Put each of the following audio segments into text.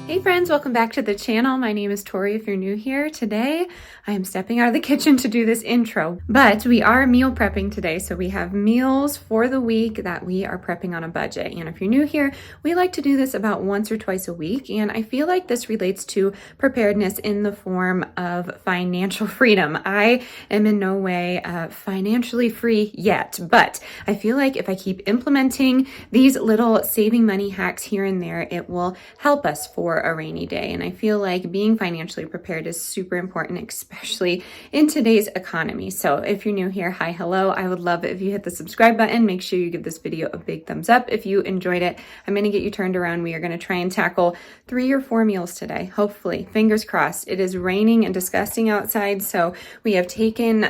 Hey friends, welcome back to the channel. My name is Tori if you're new here. Today, I am stepping out of the kitchen to do this intro, but we are meal prepping today. So we have meals for the week that we are prepping on a budget. And if you're new here, we like to do this about once or twice a week. And I feel like this relates to preparedness in the form of financial freedom. I am in no way financially free yet, but I feel like if I keep implementing these little saving money hacks here and there, it will help us for a rainy day. And I feel like being financially prepared is super important, especially in today's economy. So if you're new here, hi, hello. I would love it if you hit the subscribe button. Make sure you give this video a big thumbs up if you enjoyed it. I'm going to get you turned around. We are going to try and tackle 3 or 4 meals today. Hopefully, fingers crossed. It is raining and disgusting outside, so we have taken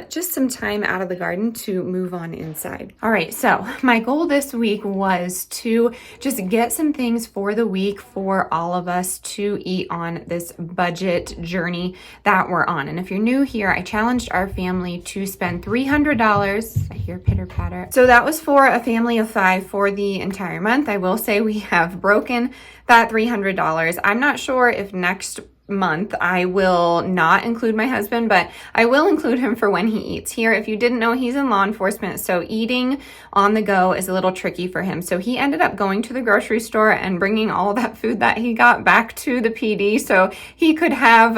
just some time out of the garden to move on inside. All right, so my goal this week was to just get some things for the week for all of us to eat on this budget journey that we're on. And if you're new here, I challenged our family to spend $300. I hear pitter patter. So that was for a family of 5 for the entire month. I will say we have broken that $300. I'm not sure if next month I will not include my husband, but I will include him for when he eats here. If you didn't know, he's in law enforcement, so eating on the go is a little tricky for him. So he ended up going to the grocery store and bringing all that food that he got back to the PD so he could have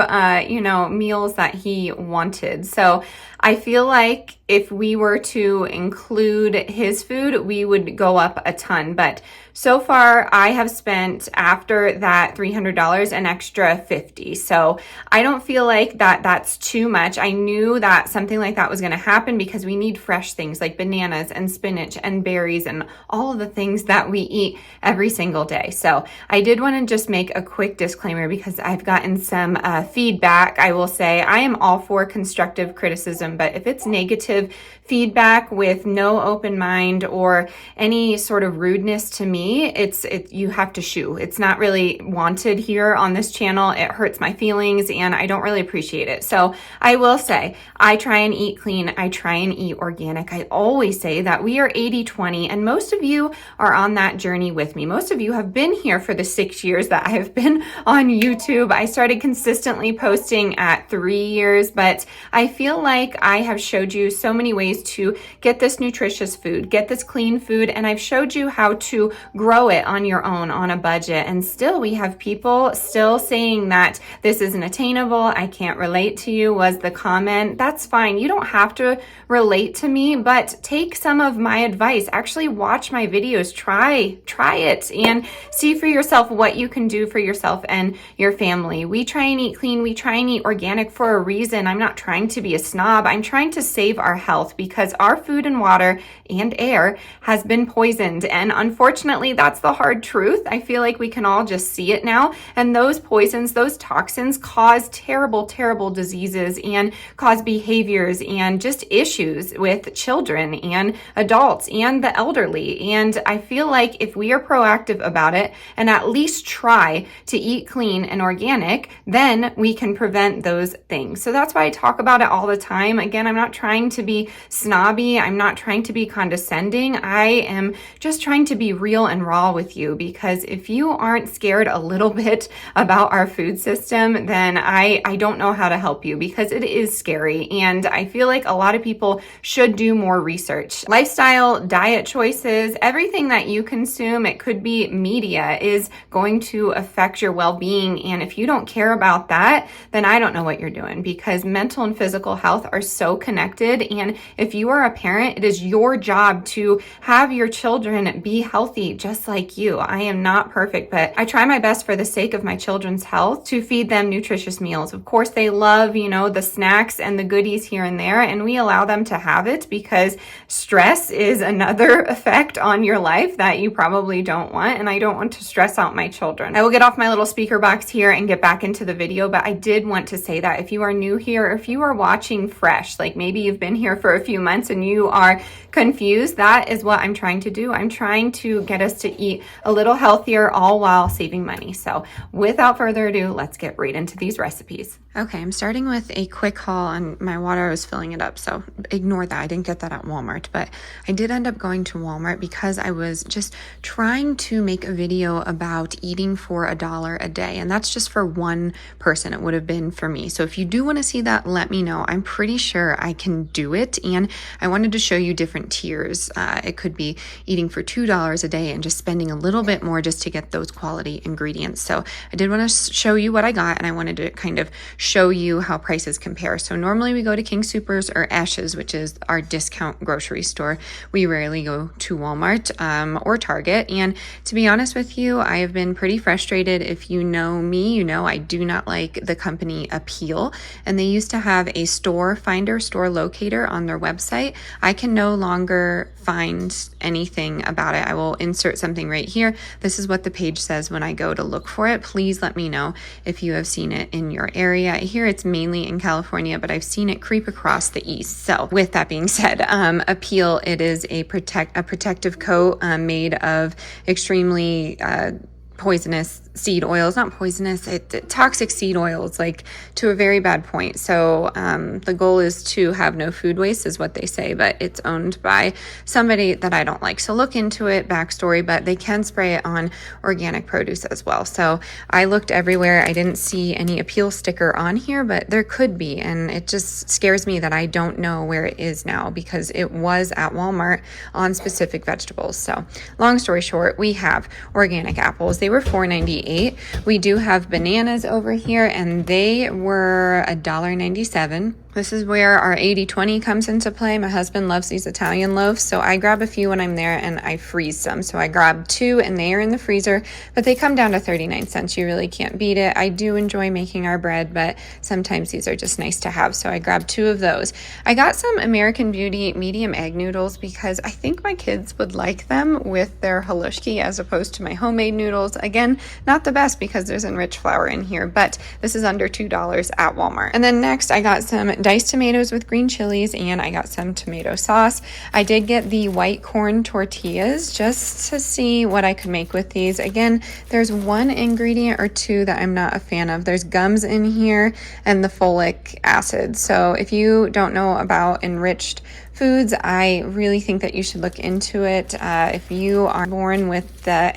meals that he wanted. So I feel like if we were to include his food, we would go up a ton. But so far, I have spent, after that $300, an extra $50. So I don't feel like that's too much. I knew that something like that was going to happen because we need fresh things like bananas and spinach and berries and all of the things that we eat every single day. So I did want to just make a quick disclaimer because I've gotten some feedback. I will say I am all for constructive criticism, but if it's negative feedback with no open mind or any sort of rudeness to me, you have to shoo. It's not really wanted here on this channel. It hurts my feelings and I don't really appreciate it. So I will say I try and eat clean. I try and eat organic. I always say that we are 80-20 and most of you are on that journey with me. Most of you have been here for the 6 years that I have been on YouTube. I started consistently posting at 3 years, but I feel like I have showed you so many ways to get this nutritious food, get this clean food, and I've showed you how to grow it on your own on a budget. And still we have people still saying that this isn't attainable. I can't relate to you was the comment. That's fine. You don't have to relate to me, but take some of my advice. Actually watch my videos, try it and see for yourself what you can do for yourself and your family. We try and eat clean. We try and eat organic for a reason. I'm not trying to be a snob. I'm trying to save our health because our food and water and air has been poisoned. And unfortunately, that's the hard truth. I feel like we can all just see it now. And those poisons, those toxins cause terrible, terrible diseases and cause behaviors and just issues with children and adults and the elderly. And I feel like if we are proactive about it and at least try to eat clean and organic, then we can prevent those things. So that's why I talk about it all the time. Again, I'm not trying to be snobby. I'm not trying to be condescending. I am just trying to be real and raw with you because if you aren't scared a little bit about our food system, then I don't know how to help you because it is scary. And I feel like a lot of people should do more research. Lifestyle, diet choices, everything that you consume, it could be media, is going to affect your well-being. And if you don't care about that, then I don't know what you're doing because mental and physical health are so connected. And if you are a parent, it is your job to have your children be healthy just like you. I am not perfect, but I try my best for the sake of my children's health to feed them nutritious meals. Of course, they love, the snacks and the goodies here and there, and we allow them to have it because stress is another effect on your life that you probably don't want, and I don't want to stress out my children. I will get off my little speaker box here and get back into the video, but I did want to say that if you are new here, or if you are watching fresh, like maybe you've been here for a few months and you are confused, that is what I'm trying to do. I'm trying to get us to eat a little healthier, all while saving money. So without further ado, let's get right into these recipes. Okay, I'm starting with a quick haul on my water. I was filling it up, so ignore that. I didn't get that at Walmart, but I did end up going to Walmart because I was just trying to make a video about eating for $1 a day, and that's just for one person. It would have been for me. So if you do want to see that, let me know. I'm pretty sure I can do it, and I wanted to show you different tiers. It could be eating for $2 a day and just spending a little bit more just to get those quality ingredients. So I did want to show you what I got, and I wanted to kind of show you how prices compare. So normally we go to King Soopers or Ash's, which is our discount grocery store. We rarely go to Walmart or Target. And to be honest with you, I have been pretty frustrated. If you know me, you know I do not like the company Appeal. And they used to have a store finder, store locator on their website. I can no longer find anything about it. I will insert something right here. This is what the page says when I go to look for it. Please let me know if you have seen it in your area. Here it's mainly in California, but I've seen it creep across the east. So with that being said, Appeal, it is a protective coat made of extremely poisonous seed oils, not poisonous, toxic seed oils, like to a very bad point. So the goal is to have no food waste is what they say, but it's owned by somebody that I don't like. So look into it, backstory, but they can spray it on organic produce as well. So I looked everywhere. I didn't see any Appeal sticker on here, but there could be. And it just scares me that I don't know where it is now because it was at Walmart on specific vegetables. So long story short, we have organic apples. They were $4.98. We do have bananas over here, and they were $1.97. This is where our 80-20 comes into play. My husband loves these Italian loaves, so I grab a few when I'm there and I freeze some. So I grab 2 and they are in the freezer, but they come down to 39 cents. You really can't beat it. I do enjoy making our bread, but sometimes these are just nice to have. So I grabbed 2 of those. I got some American Beauty medium egg noodles because I think my kids would like them with their halushki as opposed to my homemade noodles. Again, not the best because there's enriched flour in here, but this is under $2 at Walmart. And then next I got some diced tomatoes with green chilies, and I got some tomato sauce. I did get the white corn tortillas just to see what I could make with these. Again, there's one ingredient or two that I'm not a fan of. There's gums in here and the folic acid. So if you don't know about enriched foods, I really think that you should look into it. If you are born with the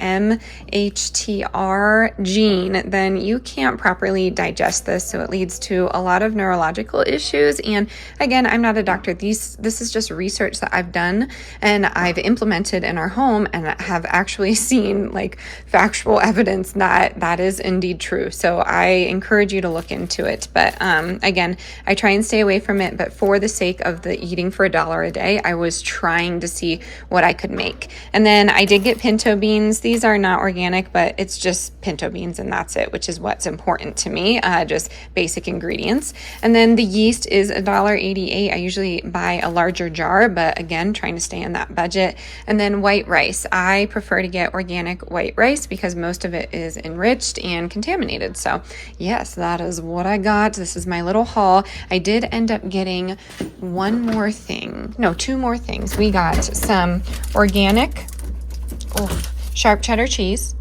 MHTR gene, then you can't properly digest this, so it leads to a lot of neurological issues. And again, I'm not a doctor. This is just research that I've done and I've implemented in our home and have actually seen like factual evidence that that is indeed true. So I encourage you to look into it. But again, I try and stay away from it, but for the sake of the eating for $1 a day, I was trying to see what I could make. And then I did get pinto beans. These are not organic, but it's just pinto beans and that's it, which is what's important to me, just basic ingredients. And then the yeast is $1.88. I usually buy a larger jar, but again, trying to stay in that budget. And then white rice. I prefer to get organic white rice because most of it is enriched and contaminated. So yes, that is what I got. This is my little haul. I did end up getting two more things. We got some organic sharp cheddar cheese,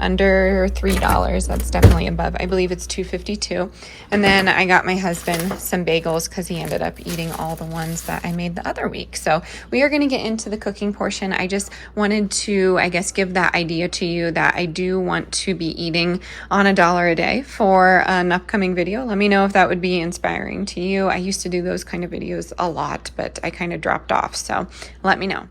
under $3. That's definitely above. I believe it's $2.52. And then I got my husband some bagels because he ended up eating all the ones that I made the other week. So we are going to get into the cooking portion. I just wanted to, I guess, give that idea to you that I do want to be eating on $1 a day for an upcoming video. Let me know if that would be inspiring to you. I used to do those kind of videos a lot, but I kind of dropped off. So let me know.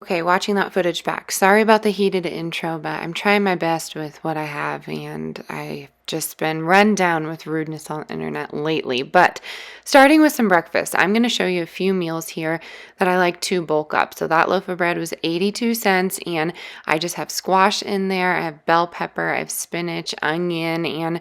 Okay, watching that footage back. Sorry about the heated intro, but I'm trying my best with what I have, and I've just been run down with rudeness on the internet lately. But starting with some breakfast, I'm going to show you a few meals here that I like to bulk up. So that loaf of bread was 82 cents, and I just have squash in there. I have bell pepper, I have spinach, onion, and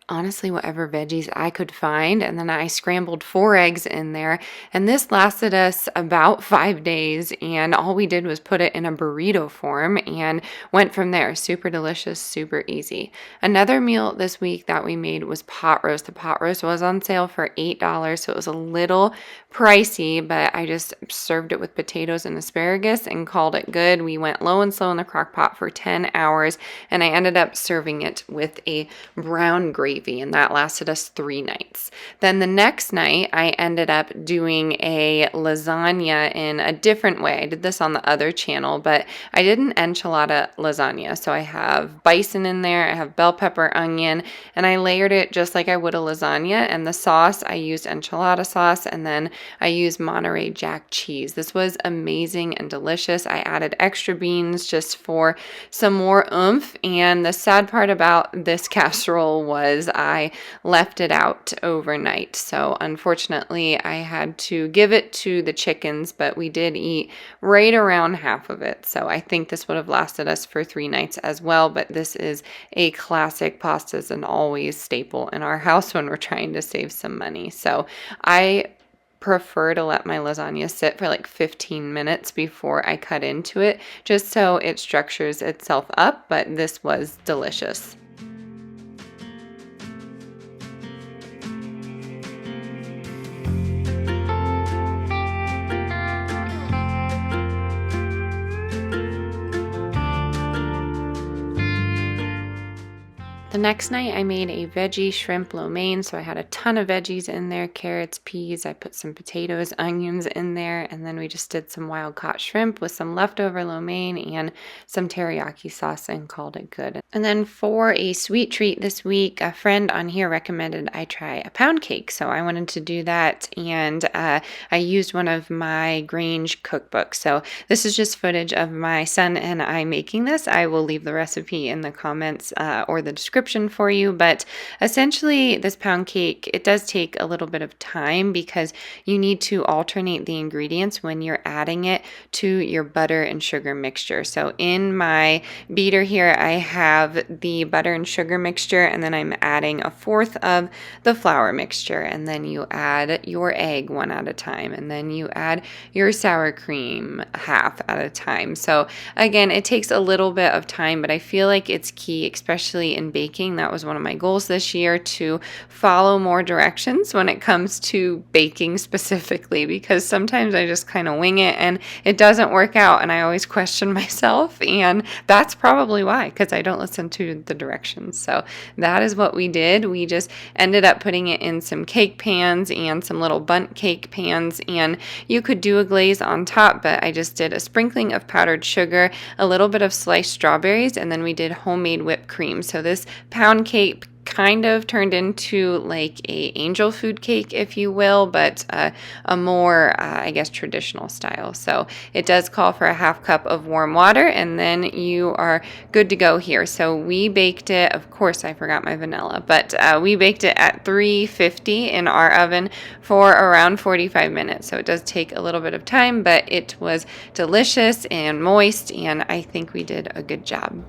honestly whatever veggies I could find. And then I scrambled 4 eggs in there, and this lasted us about 5 days, and all we did was put it in a burrito form and went from there. Super delicious, super easy. Another meal this week that we made was pot roast. The pot roast was on sale for $8, so it was a little pricey, but I just served it with potatoes and asparagus and called it good. We went low and slow in the crock pot for 10 hours, and I ended up serving it with a brown gravy. gravy, and that lasted us 3 nights. Then the next night, I ended up doing a lasagna in a different way. I did this on the other channel, but I did an enchilada lasagna. So I have bison in there, I have bell pepper, onion, and I layered it just like I would a lasagna. And the sauce, I used enchilada sauce, and then I used Monterey Jack cheese. This was amazing and delicious. I added extra beans just for some more oomph. And the sad part about this casserole was I left it out overnight. So unfortunately, I had to give it to the chickens, but we did eat right around half of it. So I think this would have lasted us for 3 nights as well. But this is a classic pastas and always staple in our house when we're trying to save some money. So I prefer to let my lasagna sit for like 15 minutes before I cut into it, just so it structures itself up, but this was delicious. The next night I made a veggie shrimp lo mein, so I had a ton of veggies in there, carrots, peas, I put some potatoes, onions in there, and then we just did some wild caught shrimp with some leftover lo mein and some teriyaki sauce and called it good. And then for a sweet treat this week, a friend on here recommended I try a pound cake, so I wanted to do that, and I used one of my Grange cookbooks. So this is just footage of my son and I making this. I will leave the recipe in the comments or the description for you, but essentially this pound cake, it does take a little bit of time because you need to alternate the ingredients when you're adding it to your butter and sugar mixture. So in my beater here, I have the butter and sugar mixture, and then I'm adding 1/4 of the flour mixture, and then you add your egg one at a time, and then you add your sour cream half at a time. So again, it takes a little bit of time, but I feel like it's key, especially in baking. That was one of my goals this year, to follow more directions when it comes to baking specifically, because sometimes I just kind of wing it and it doesn't work out, and I always question myself, and that's probably why, because I don't listen to the directions. So that is what we did. We just ended up putting it in some cake pans and some little bundt cake pans, and you could do a glaze on top, but I just did a sprinkling of powdered sugar, a little bit of sliced strawberries, and then we did homemade whipped cream. So this pound cake kind of turned into like a angel food cake, if you will, but a more, I guess, traditional style. So it does call for a 1/2 cup of warm water, and then you are good to go here. So we baked it, of course, I forgot my vanilla, but we baked it at 350 in our oven for around 45 minutes. So it does take a little bit of time, but it was delicious and moist, and I think we did a good job.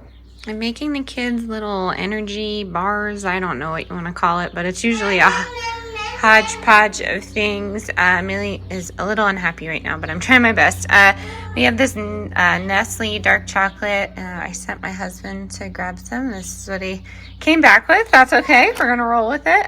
I'm making the kids little energy bars. I don't know what you want to call it, but it's usually a hodgepodge of things. Millie is a little unhappy right now, but I'm trying my best. We have this Nestle dark chocolate. I sent my husband to grab some. This is what he came back with. That's okay. We're going to roll with it.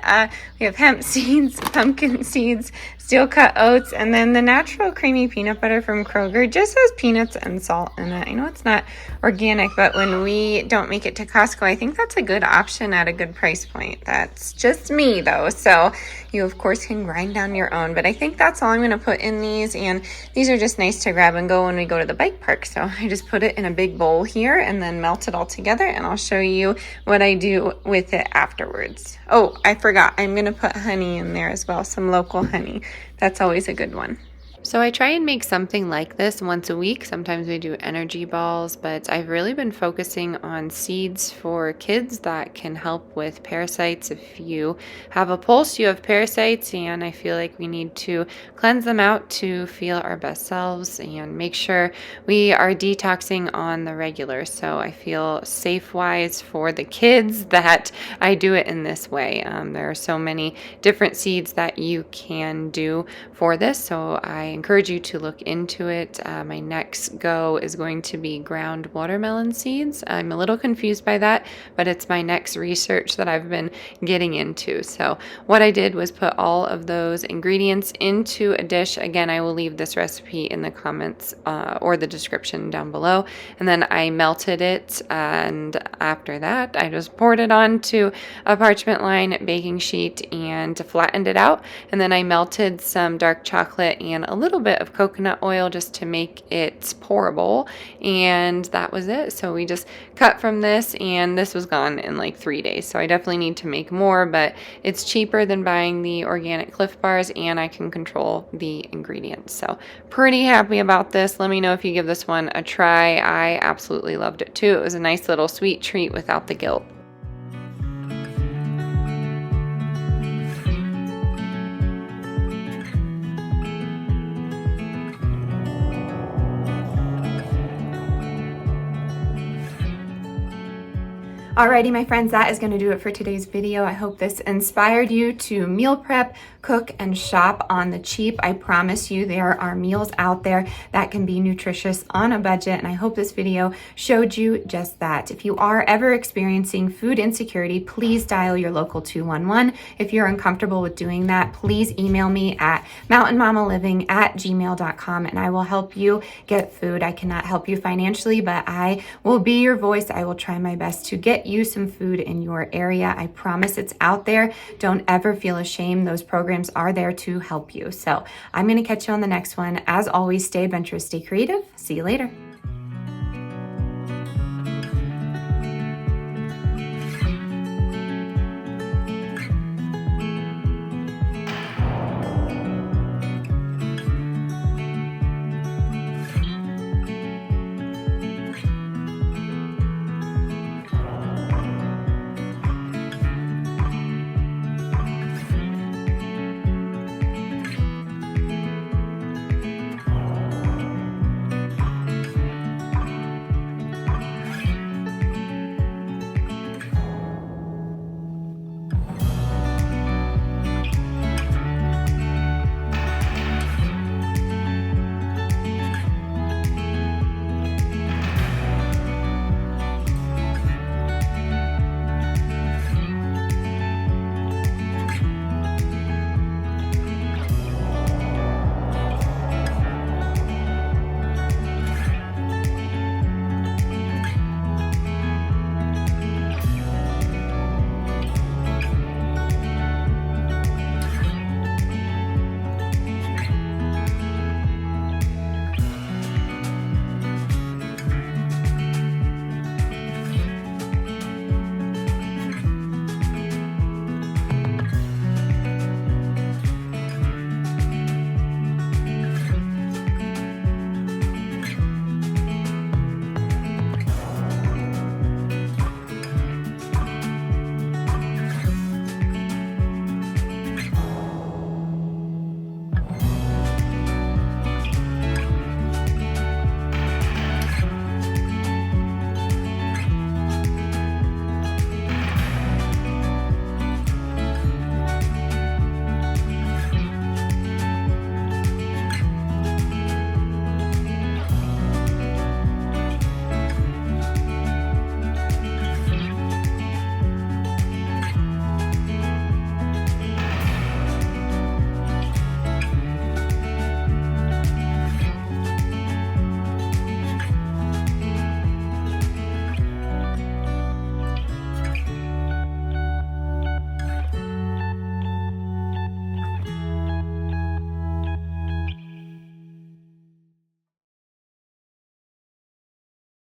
We have hemp seeds, pumpkin seeds, steel cut oats, and then the natural creamy peanut butter from Kroger just has peanuts and salt in it. I know it's not organic, but when we don't make it to Costco, I think that's a good option at a good price point. That's just me though. So you of course can grind down your own, but I think that's all I'm going to put in these, and these are just nice to grab and go when we go to the bike park. So I just put it in a big bowl here and then melt it all together, and I'll show you what I do with it afterwards. Oh, I forgot. I'm going to put honey in there as well, some local honey. That's always a good one. So I try and make something like this once a week. Sometimes we do energy balls, but I've really been focusing on seeds for kids that can help with parasites. If you have a pulse, you have parasites, and I feel like we need to cleanse them out to feel our best selves and make sure we are detoxing on the regular. So I feel safe-wise for the kids that I do it in this way. There are so many different seeds that you can do for this, so I encourage you to look into it. My next go is going to be ground watermelon seeds. I'm a little confused by that, but it's my next research that I've been getting into. So what I did was put all of those ingredients into a dish. Again, I will leave this recipe in the comments or the description down below. And then I melted it, and after that I just poured it onto a parchment line baking sheet and flattened it out. And then I melted some dark chocolate and a little bit of coconut oil just to make it pourable, and that was it. So we just cut from this, and this was gone in like 3 days. So I definitely need to make more, but it's cheaper than buying the organic Cliff Bars, and I can control the ingredients. So pretty happy about this. Let me know if you give this one a try. I absolutely loved it too. It was a nice little sweet treat without the guilt. Alrighty, my friends, that is going to do it for today's video. I hope this inspired you to meal prep, cook, and shop on the cheap. I promise you there are meals out there that can be nutritious on a budget, and I hope this video showed you just that. If you are ever experiencing food insecurity, please dial your local 211. If you're uncomfortable with doing that, please email me at mountainmammaliving@gmail.com, and I will help you get food. I cannot help you financially, but I will be your voice. I will try my best to get you some food in your area. I promise it's out there. Don't ever feel ashamed. Those programs are there to help you. So I'm going to catch you on the next one. As always, stay adventurous, stay creative. See you later.